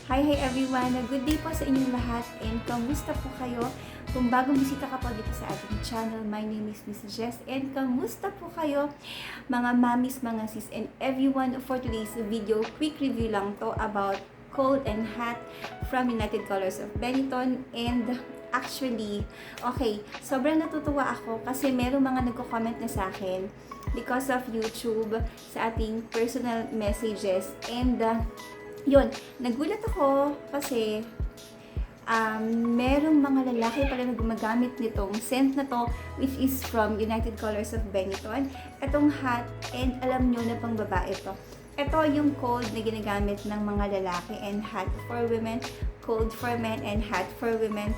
Hi everyone! Good day po sa inyong lahat and kamusta po kayo? Kung bagong bisita ka po dito sa ating channel, my name is Miss Jess and kamusta po kayo mga mamis, mga sis and everyone. For today's video, quick review lang to about cold and hot from United Colors of Benetton. And actually, okay, sobrang natutuwa ako kasi merong mga nagko-comment na sa akin because of YouTube sa ating personal messages and yun, nagulat ako kasi merong mga lalaki pala na gumagamit nitong scent na to, which is from United Colors of Benetton. Itong hot, and alam nyo na pang babae to. Ito yung cold na ginagamit ng mga lalaki and hot for women, cold for men and hot for women.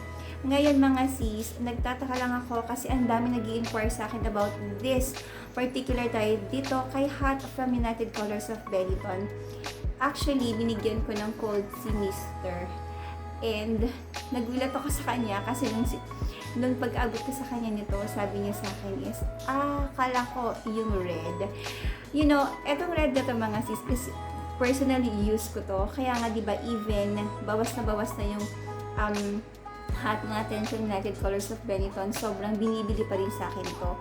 Ngayon mga sis, nagtataka lang ako kasi ang dami nag-i-inquire sa akin about this particular type dito kay hot from United Colors of Benetton. Actually, binigyan ko ng cold si Mr. And nagulat ako sa kanya kasi nung pag-abot ko sa kanya nito, sabi niya sa akin is, kala ko yung red. You know, etong red na to mga sis, is personally use ko to. Kaya nga diba even bawas na yung hot natin sa United Colors of Benetton, sobrang binibili pa rin sa akin to.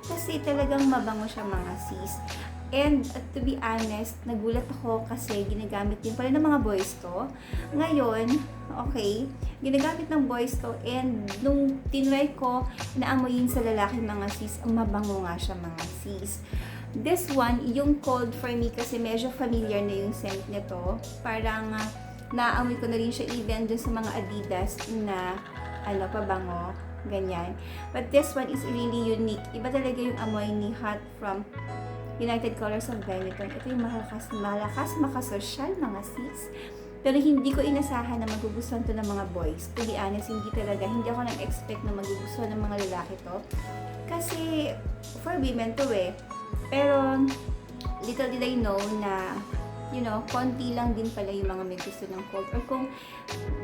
Kasi talagang mabango siya mga sis. And to be honest, nagulat ako kasi ginagamit din pala ng mga boys to. Ngayon, okay, ginagamit ng boys to and nung tinry ko naamoyin sa lalaki mga sis, ang mabango nga siya mga sis. This one, yung cold for me kasi medyo familiar na yung scent nito. Parang naamoy ko na rin siya even dun sa mga Adidas na pabango, ganyan. But this one is really unique. Iba talaga yung amoy ni Hot from United Colors of Benetton. Ito yung malakas makasosyal mga sis. Pero hindi ko inasahan na magugustuhan to ng mga boys. To be honest, hindi ako nag-expect na magugustuhan ng mga lalaki to. Kasi for women to Pero little did I know na konti lang din pala yung mga may gusto ng cold. Or kung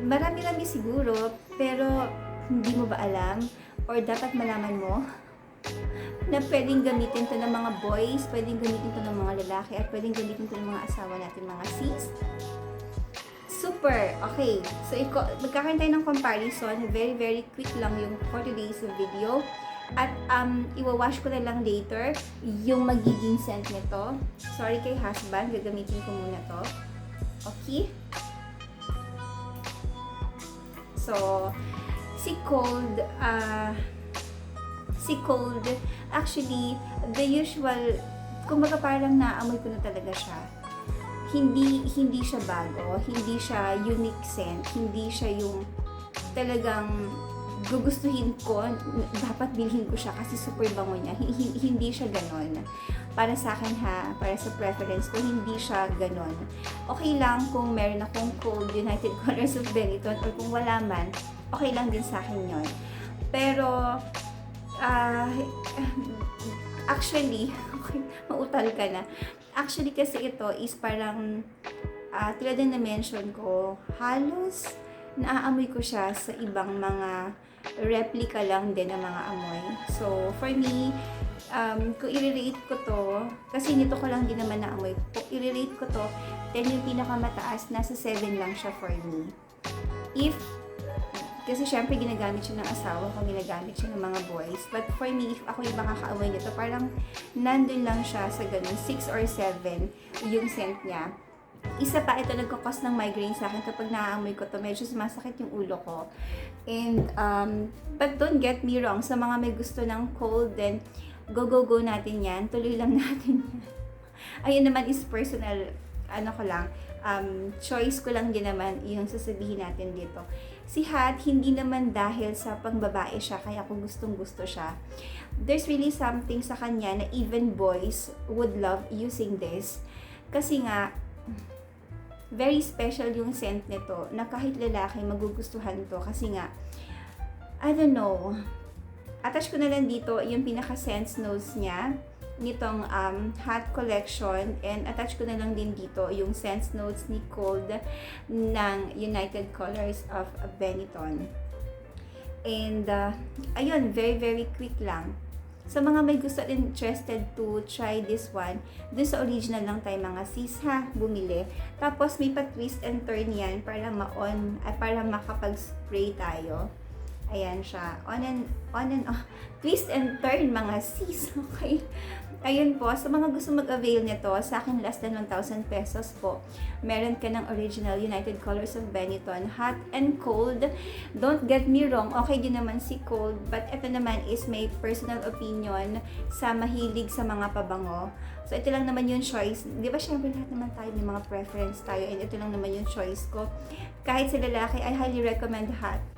marami-rami siguro, pero hindi mo ba alam? Or dapat malaman mo na pwedeng gamitin to ng mga boys, pwedeng gamitin to ng mga lalaki, at pwedeng gamitin to ng mga asawa natin mga sis. Super! Okay, so magkakaroon tayo ng comparison. Very, very quick lang yung for today's video. At iwawash ko na lang later yung magiging scent nito. Sorry kay husband, gagamitin ko muna to. Okay? So, si Cold, actually, the usual, kumbaga parang naamoy ko na talaga siya. Hindi siya bago, hindi siya unique scent, hindi siya yung talagang gugustuhin ko, dapat bilhin ko siya kasi super bango niya. Hindi siya ganon. Para sa akin para sa preference ko, hindi siya ganon. Okay lang kung meron akong cold United Colors of Benetton or kung wala man, okay lang din sa akin yon. Pero, actually, okay, mautal ka na. Actually kasi ito is parang, tulad na mention ko, halos naaamoy ko siya sa ibang mga replica lang din ng mga amoy. So, for me, kung i-relate ko to, kasi nito ko lang din naman naamoy, kung i-relate ko to, then yung pinakamataas, nasa 7 lang siya for me. Kasi syempre ginagamit siya ng asawa ko, ginagamit siya ng mga boys. But for me, if ako yung makakaamoy nito, parang nandun lang siya sa ganun, 6 or 7 yung scent niya. Isa pa, ito nagkakos ng migraine sa akin kapag naaamoy ko to, medyo sumasakit yung ulo ko. And, but don't get me wrong, sa mga may gusto ng cold, then go natin yan, tuloy lang natin yan. Ayun naman is personal, choice ko lang din naman yung sasabihin natin dito. Si Hot, hindi naman dahil sa pangbabae siya, kaya ko gustong-gusto siya. There's really something sa kanya na even boys would love using this. Kasi nga, very special yung scent nito na kahit lalaki magugustuhan to kasi nga, I don't know, attach ko na lang dito yung pinaka-sense notes niya nitong Hot Collection and attach ko na lang din dito yung sense notes ni Cold ng United Colors of Benetton. And ayun, very very quick lang. Sa mga may gusto at interested to try this one, dun sa original lang tayo mga sis ha, bumili. Tapos may pa-twist and turn yan para para makapag-spray tayo. Ayan siya. On and off. Twist and turn mga sis. Okay. Ayun po. Sa mga gusto mag-avail nito, sa akin less than 1,000 pesos po. Meron ka ng original United Colors of Benetton. Hot and cold. Don't get me wrong. Okay din naman si cold. But ito naman is may personal opinion sa mahilig sa mga pabango. So, ito lang naman yung choice. Di ba, syempre lahat naman tayo may mga preference tayo. And ito lang naman yung choice ko. Kahit sa lalaki, I highly recommend hot.